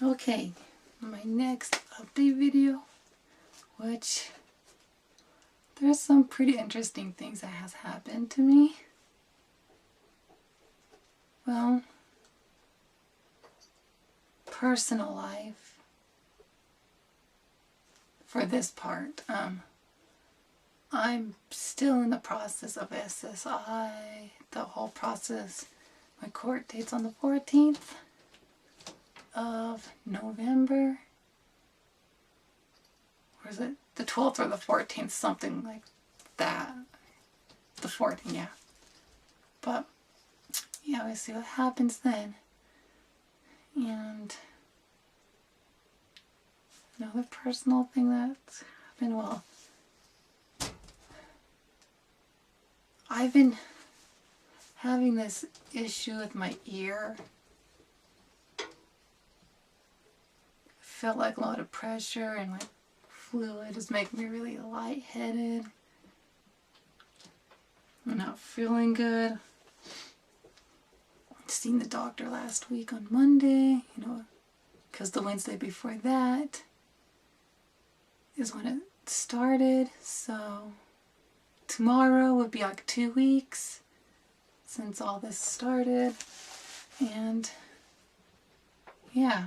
Okay, my next update video, which there's some pretty interesting things that has happened to me. Well, personal life for this part. I'm still in the process of SSI, the whole process. My court date's on the 14th of November. Or is it the 12th or the 14th? Something like that. The 14th, yeah. But, yeah, we'll see what happens then. And another personal thing that's happened, well, I've been having this issue with my ear. I feel like a lot of pressure and like fluid is making me really lightheaded. I'm not feeling good. Seen the doctor last week on Monday, because the Wednesday before that is when it started. So tomorrow would be like 2 weeks since all this started. And yeah.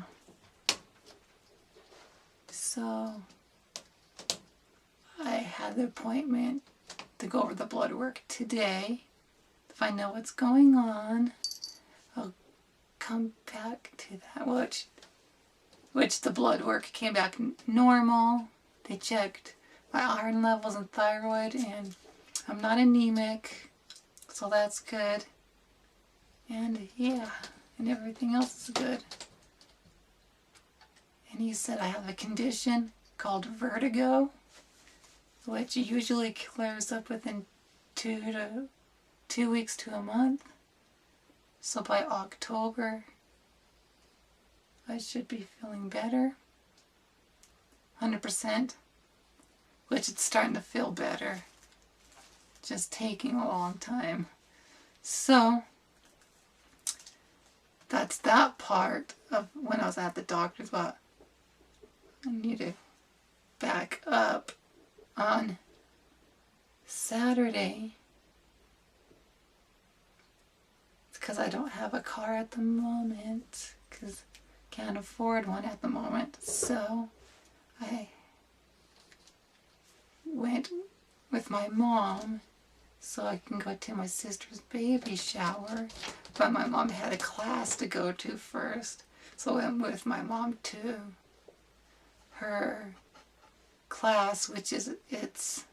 So I had the appointment to go over the blood work today to find out what's going on. I'll come back to that, which the blood work came back normal. They checked my iron levels and thyroid, and I'm not anemic, so that's good. And yeah, and everything else is good. And he said I have a condition called vertigo, which usually clears up within 2 weeks to a month. So by October, I should be feeling better. 100%. Which it's starting to feel better. Just taking a long time. So, that's that part of when I was at the doctor's. But I need to back up. On Saturday, it's because I don't have a car at the moment, because can't afford one at the moment. So I went with my mom so I can go to my sister's baby shower. But my mom had a class to go to first, so I went with my mom to her class, which is, it's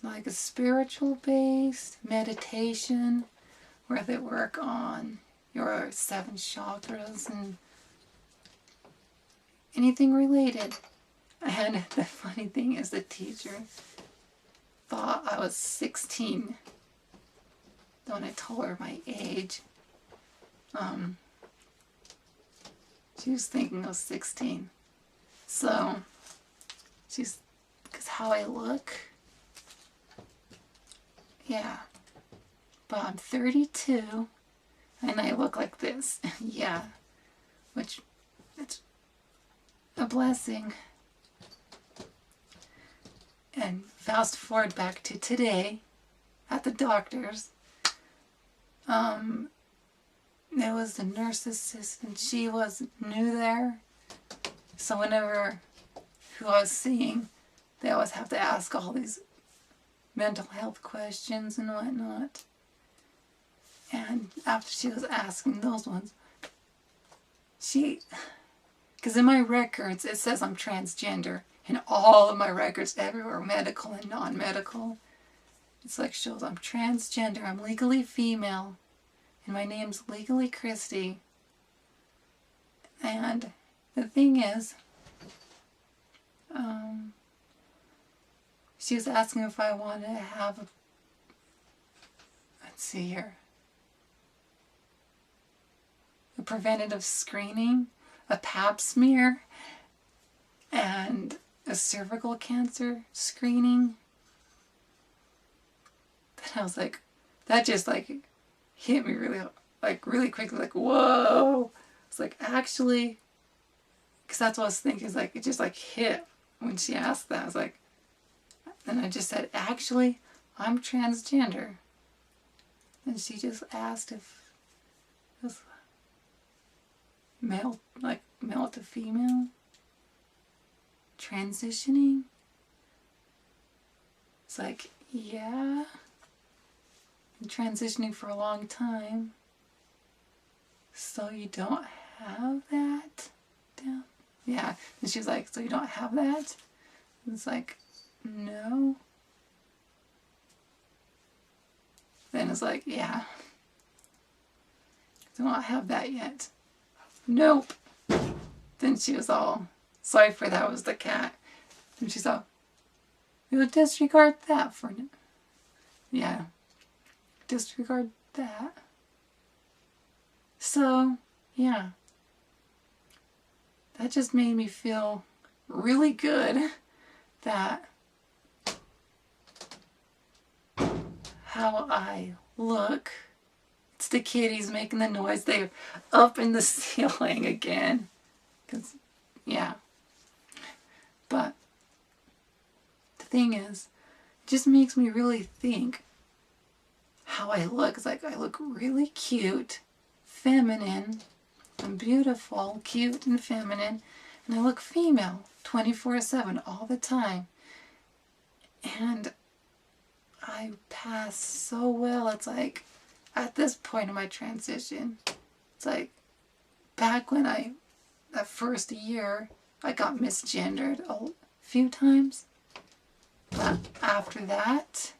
like a spiritual based meditation where they work on your 7 chakras and anything related. And the funny thing is, the teacher thought I was 16 when I told her my age. She was thinking I was 16. So because how I look, yeah, but I'm 32, and I look like this, yeah, which, it's a blessing. And fast forward back to today, at the doctor's, there was the nurse assistant, she was new there, so whenever who I was seeing, they always have to ask all these mental health questions and whatnot. And after she was asking those ones, because in my records it says I'm transgender, in all of my records everywhere, medical and non-medical, it's like shows I'm transgender, I'm legally female, and my name's legally Christy. And the thing is, she was asking if I wanted to have let's see here, a preventative screening, a pap smear, and a cervical cancer screening. Then I was like, that just like hit me really quickly, like, whoa, It's like, actually, because that's what I was thinking. It's like, it just like hit when she asked that. I was like, and I just said, actually, I'm transgender. And she just asked if it was male, like male to female, transitioning. It's like, yeah, been transitioning for a long time. So you don't have that down? Yeah. And she's like, so you don't have that? And it's like, no. Then it's like, yeah. I don't have that yet. Nope. Then she was all, sorry for that, was the cat. And she's all, we'll disregard that for now. Yeah. Disregard that. So, yeah. That just made me feel really good that how I look. It's the kitties making the noise. They're up in the ceiling again. 'Cause, yeah. But the thing is, it just makes me really think how I look. It's like I look really cute, feminine, I'm beautiful, cute and feminine, and I look female 24/7 all the time. And I pass so well. It's like at this point in my transition, it's like back when that first year, I got misgendered a few times. But after that,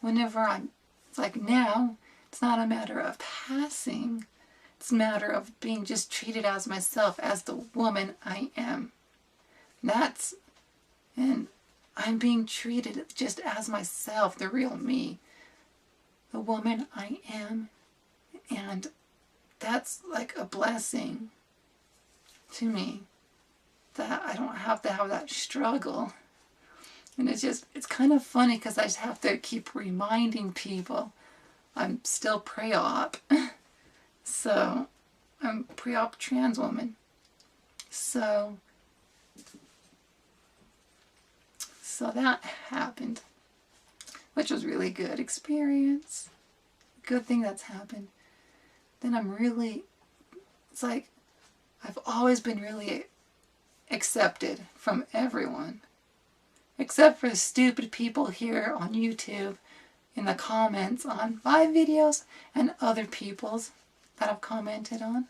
it's like now, it's not a matter of passing. It's a matter of being just treated as myself, as the woman I am. And I'm being treated just as myself, the real me, the woman I am. And that's like a blessing to me, that I don't have to have that struggle. And it's kind of funny because I just have to keep reminding people I'm still pre-op. So, I'm pre-op trans woman. So that happened, which was really good experience. Good thing that's happened. Then it's like I've always been really accepted from everyone. Except for the stupid people here on YouTube in the comments on my videos and other people's that I've commented on.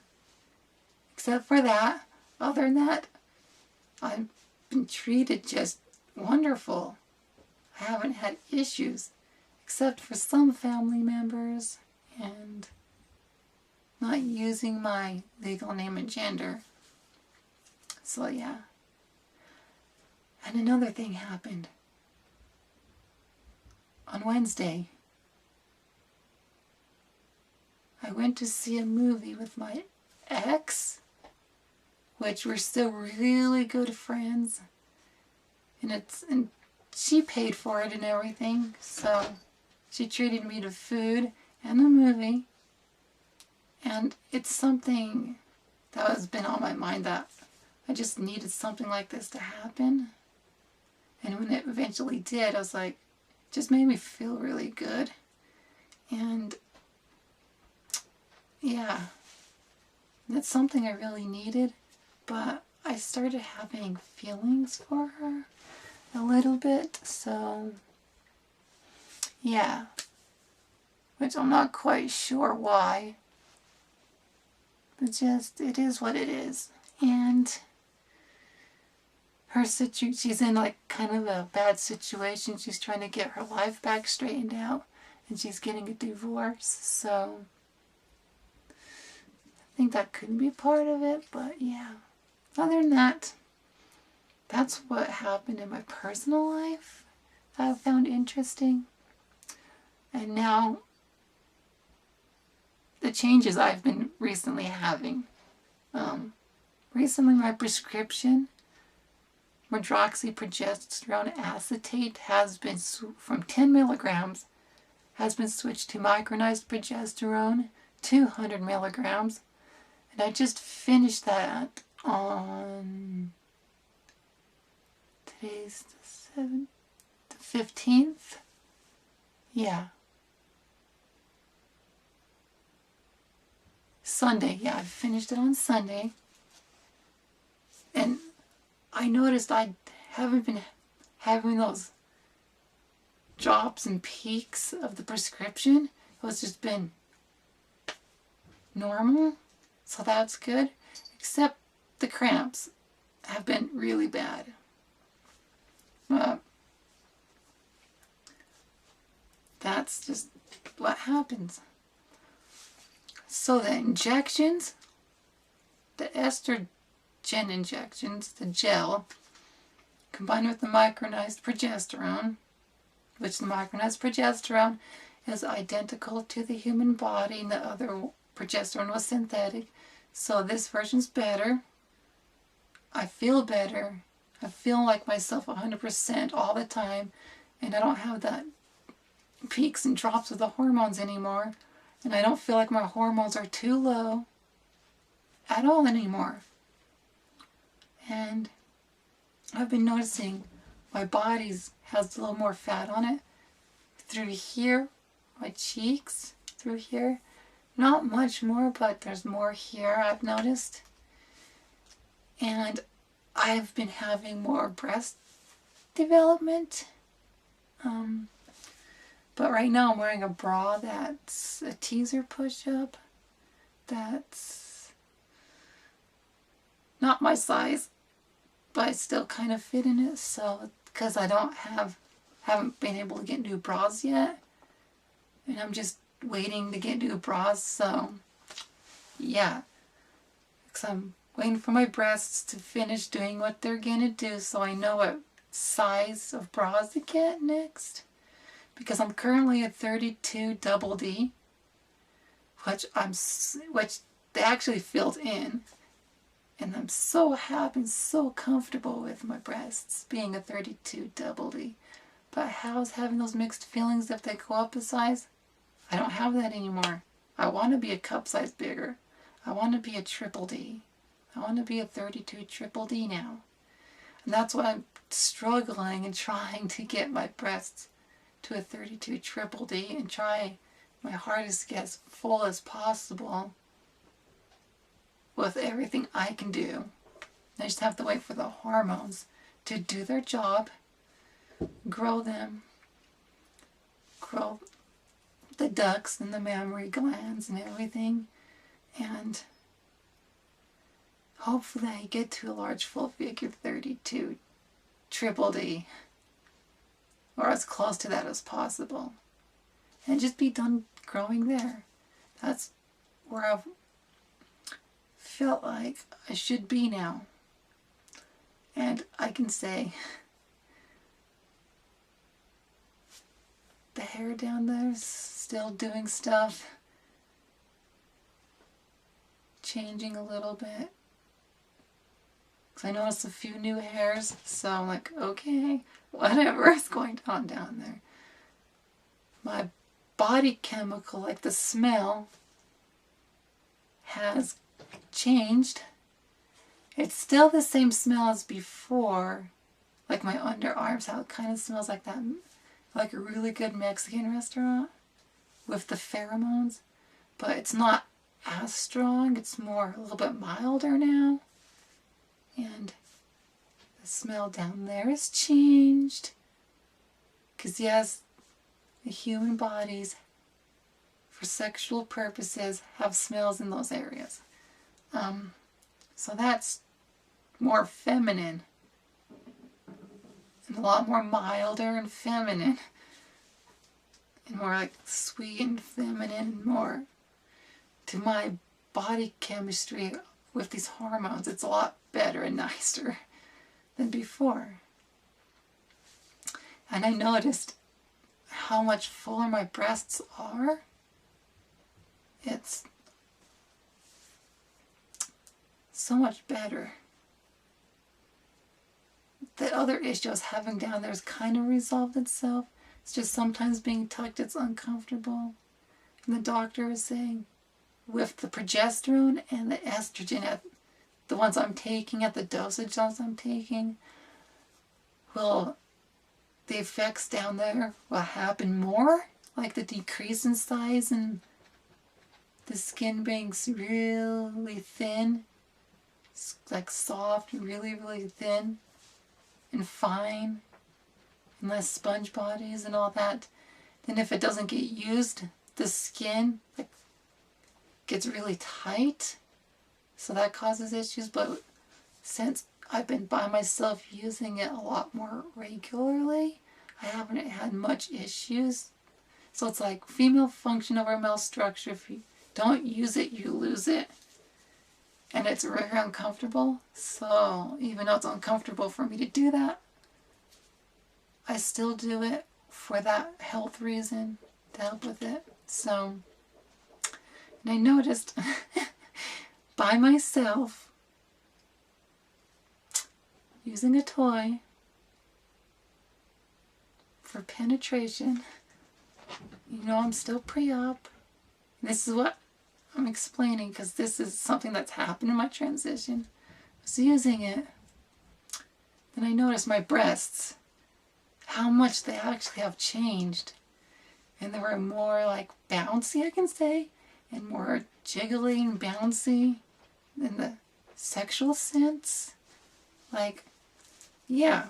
Except for that, other than that, I've been treated just wonderful. I haven't had issues, except for some family members and not using my legal name and gender. So yeah. And another thing happened. On Wednesday, I went to see a movie with my ex, which we're still really good friends. And she paid for it and everything, so she treated me to food and the movie. And it's something that has been on my mind, that I just needed something like this to happen. And when it eventually did, I was like, it just made me feel really good. And yeah, that's something I really needed. But I started having feelings for her a little bit, so yeah, which I'm not quite sure why, but just, it is what it is. And she's in like kind of a bad situation. She's trying to get her life back straightened out, and she's getting a divorce, so I think that could be part of it. But yeah, other than that, that's what happened in my personal life that I found interesting. And now, the changes I've been recently having. Recently my prescription, medroxyprogesterone acetate, has been from 10 milligrams, has been switched to micronized progesterone, 200 milligrams. I just finished that on, today's the 7th, the 15th. Yeah. Sunday. Yeah, I finished it on Sunday. And I noticed I haven't been having those drops and peaks of the prescription. It's just been normal. So that's good. Except the cramps have been really bad. That's just what happens. So the injections, the estrogen injections, the gel, combined with the micronized progesterone, which the micronized progesterone is identical to the human body, and the other progesterone was synthetic. So this version's better. I feel better. I feel like myself 100% all the time, and I don't have that peaks and drops of the hormones anymore, and I don't feel like my hormones are too low at all anymore. And I've been noticing my body has a little more fat on it through here, my cheeks, through here. Not much more, but there's more here, I've noticed. And I've been having more breast development. But right now I'm wearing a bra that's a teaser push-up. That's not my size, but I still kind of fit in it. So, because I haven't been able to get new bras yet, and I'm just waiting to get new bras. So, yeah, because I'm waiting for my breasts to finish doing what they're gonna do, so I know what size of bras to get next. Because I'm currently at 32 double D, which they actually filled in, and I'm so happy and so comfortable with my breasts being a 32 double D. But how's having those mixed feelings if they go up a size? I don't have that anymore. I want to be a cup size bigger. I want to be a triple D. I want to be a 32 triple D now. And that's why I'm struggling and trying to get my breasts to a 32 triple D and try my hardest to get as full as possible with everything I can do. I just have to wait for the hormones to do their job, grow them, grow the ducts and the mammary glands and everything, and hopefully I get to a large full figure 32 triple D, or as close to that as possible, and just be done growing there. That's where I've felt like I should be now. And I can say the hair down there is still doing stuff, changing a little bit. I noticed a few new hairs, so I'm like, okay, whatever is going on down there. My body chemical, like the smell, has changed. It's still the same smell as before, like my underarms, how it kind of smells like that, like a really good Mexican restaurant with the pheromones, but it's not as strong. It's more, a little bit milder now. And the smell down there has changed. Because yes, the human bodies, for sexual purposes, have smells in those areas. So that's more feminine. And a lot more milder and feminine. And more like sweet and feminine. More to my body chemistry with these hormones. It's a lot better and nicer than before. And I noticed how much fuller my breasts are. It's so much better. The other issue I was having down there has kind of resolved itself. It's just sometimes being tucked, it's uncomfortable. And the doctor was saying, with the progesterone and the estrogen at the ones I'm taking, at the dosage I'm taking, will the effects down there will happen more, like the decrease in size and the skin being really thin, like soft, really, really thin and fine, and less sponge bodies and all that. Then if it doesn't get used, the skin like gets really tight, so that causes issues. But since I've been by myself using it a lot more regularly, I haven't had much issues. So it's like female function over male structure. If you don't use it, you lose it. And it's very uncomfortable. So even though it's uncomfortable for me to do that, I still do it for that health reason, to help with it. So, and I noticed by myself, using a toy for penetration, you know, I'm still pre-op. This is what I'm explaining, because this is something that's happened in my transition. I was using it, then I noticed my breasts, how much they actually have changed. And they were more like bouncy, I can say, and more jiggly and bouncy in the sexual sense. Like, yeah,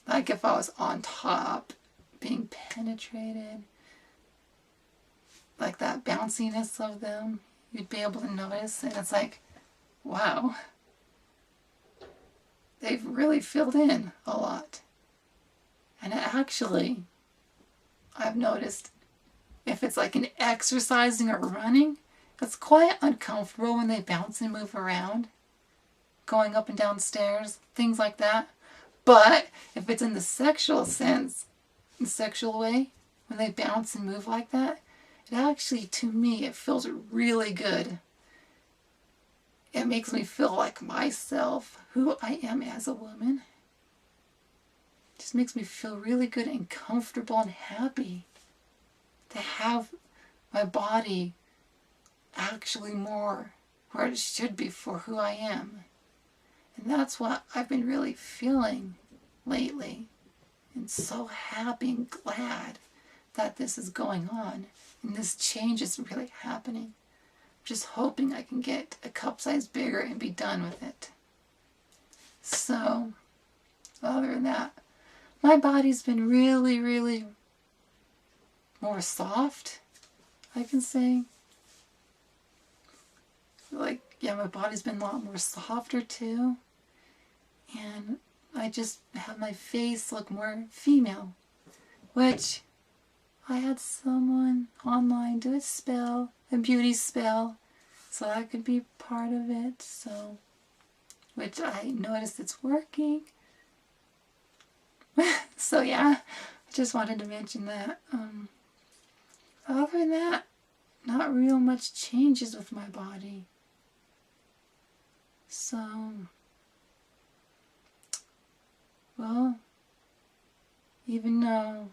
like if I was on top being penetrated, like that bounciness of them, you'd be able to notice. And it's like, wow, they've really filled in a lot. And actually, I've noticed if it's like an exercising or running, it's quite uncomfortable when they bounce and move around, going up and down stairs, things like that. But if it's in the sexual sense, in the sexual way, when they bounce and move like that, it actually, to me, it feels really good. It makes me feel like myself, who I am as a woman. It just makes me feel really good and comfortable and happy to have my body actually more where it should be for who I am. And that's what I've been really feeling lately. And so happy and glad that this is going on. And this change is really happening. I'm just hoping I can get a cup size bigger and be done with it. So, other than that, my body's been really, really more soft, I can say. Like, yeah, my body's been a lot more softer too. And I just have my face look more female, which I had someone online do a spell, a beauty spell, so that could be part of it. So, which I noticed it's working. So yeah, I just wanted to mention that. Other than that, not real much changes with my body. So, well, even though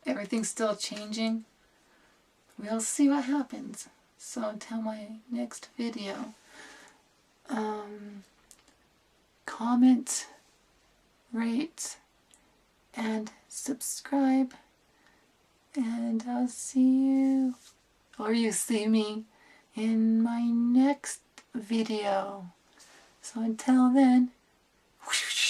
everything's still changing, we'll see what happens. So until my next video, comment, rate, and subscribe, and I'll see you, or you see me, in my next video. So until then, whoosh.